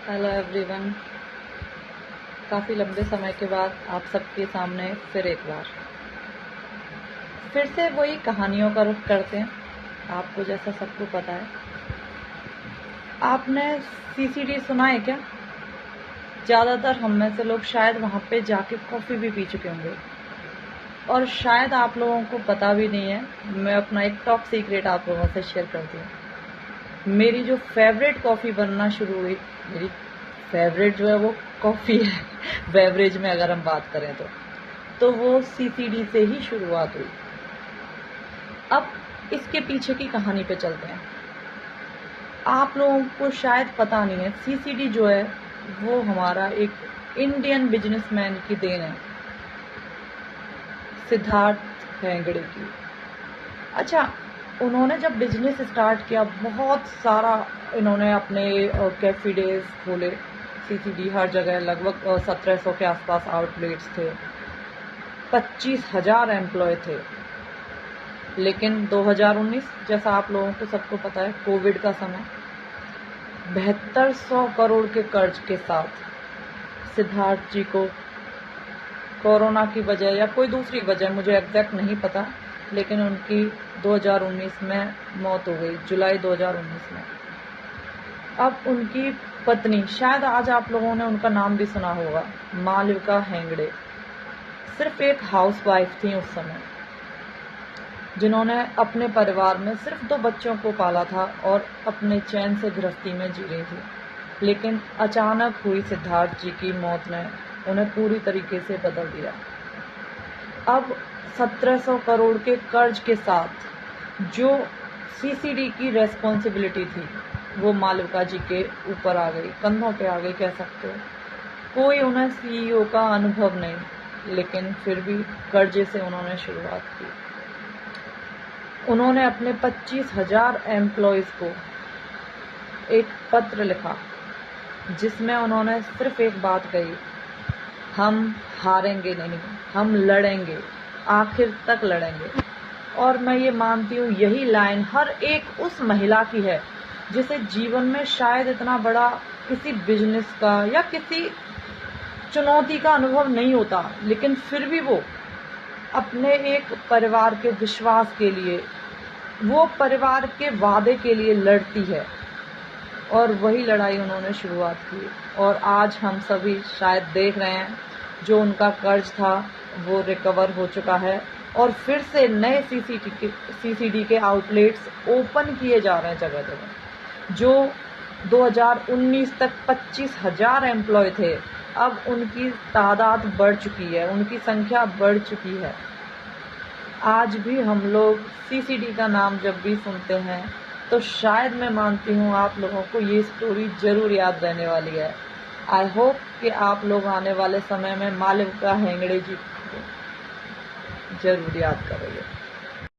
Hello everyone. काफ़ी लंबे समय के बाद आप सबके सामने फिर एक बार फिर से वही कहानियों का रुख करते हैं। आपको जैसा सबको पता है, आपने सीसीडी सुना है क्या? ज़्यादातर हम में से लोग शायद वहाँ पे जाके कॉफ़ी भी पी चुके होंगे, और शायद आप लोगों को पता भी नहीं है। मैं अपना एक टॉप सीक्रेट आप लोगों से शेयर करती हूँ। मेरी जो फेवरेट कॉफ़ी बनना शुरू हुई, मेरी फेवरेट जो है वो कॉफ़ी है बेवरेज में अगर हम बात करें तो वो सीसीडी से ही शुरुआत हुई। अब इसके पीछे की कहानी पे चलते हैं। आप लोगों को शायद पता नहीं है, सीसीडी जो है वो हमारा एक इंडियन बिजनेसमैन की देन है, सिद्धार्थ हेगड़े की। अच्छा, उन्होंने जब बिजनेस स्टार्ट किया, बहुत सारा इन्होंने अपने कैफे डेज खोले। सीसीडी हर जगह लगभग 1700 के आसपास आउटलेट्स थे, 25,000 एम्प्लॉय थे। लेकिन 2019, जैसा आप लोगों को सबको पता है, कोविड का समय, 7200 करोड़ के कर्ज के साथ सिद्धार्थ जी को कोरोना की वजह या कोई दूसरी वजह, मुझे एग्जैक्ट नहीं पता, लेकिन उनकी 2019 में मौत हो गई, जुलाई 2019 में। अब उनकी पत्नी, शायद आज आप लोगों ने उनका नाम भी सुना होगा, मालविका हेगड़े, सिर्फ एक हाउसवाइफ थी उस समय, जिन्होंने अपने परिवार में सिर्फ 2 बच्चों को पाला था और अपने चैन से गृहस्थी में जी रही थी। लेकिन अचानक हुई सिद्धार्थ जी की मौत ने उन्हें पूरी तरीके से बदल दिया। अब 1700 करोड़ के कर्ज के साथ जो सीसीडी की रेस्पॉन्सिबिलिटी थी वो मालविका जी के ऊपर आ गई, कंधों पे आ गई कह सकते हो। कोई उन्हें सीईओ का अनुभव नहीं, लेकिन फिर भी कर्जे से उन्होंने शुरुआत की। उन्होंने अपने 25,000 एम्प्लॉयज़ को एक पत्र लिखा, जिसमें उन्होंने सिर्फ एक बात कही, हम हारेंगे नहीं, हम लड़ेंगे, आखिर तक लड़ेंगे। और मैं ये मानती हूँ यही लाइन हर एक उस महिला की है जिसे जीवन में शायद इतना बड़ा किसी बिजनेस का या किसी चुनौती का अनुभव नहीं होता, लेकिन फिर भी वो अपने एक परिवार के विश्वास के लिए, वो परिवार के वादे के लिए लड़ती है। और वही लड़ाई उन्होंने शुरुआत की, और आज हम सभी शायद देख रहे हैं जो उनका कर्ज था वो रिकवर हो चुका है, और फिर से नए सीसीडी के आउटलेट्स ओपन किए जा रहे हैं जगह जगह। जो 2019 तक 25,000 एम्प्लॉय थे, अब उनकी तादाद बढ़ चुकी है, उनकी संख्या बढ़ चुकी है। आज भी हम लोग सीसीडी का नाम जब भी सुनते हैं तो शायद मैं मानती हूँ आप लोगों को ये स्टोरी ज़रूर याद रहने वाली है। आई होप कि आप लोग आने वाले समय में मालविका हेगड़े जी को ज़रूर याद करोगे।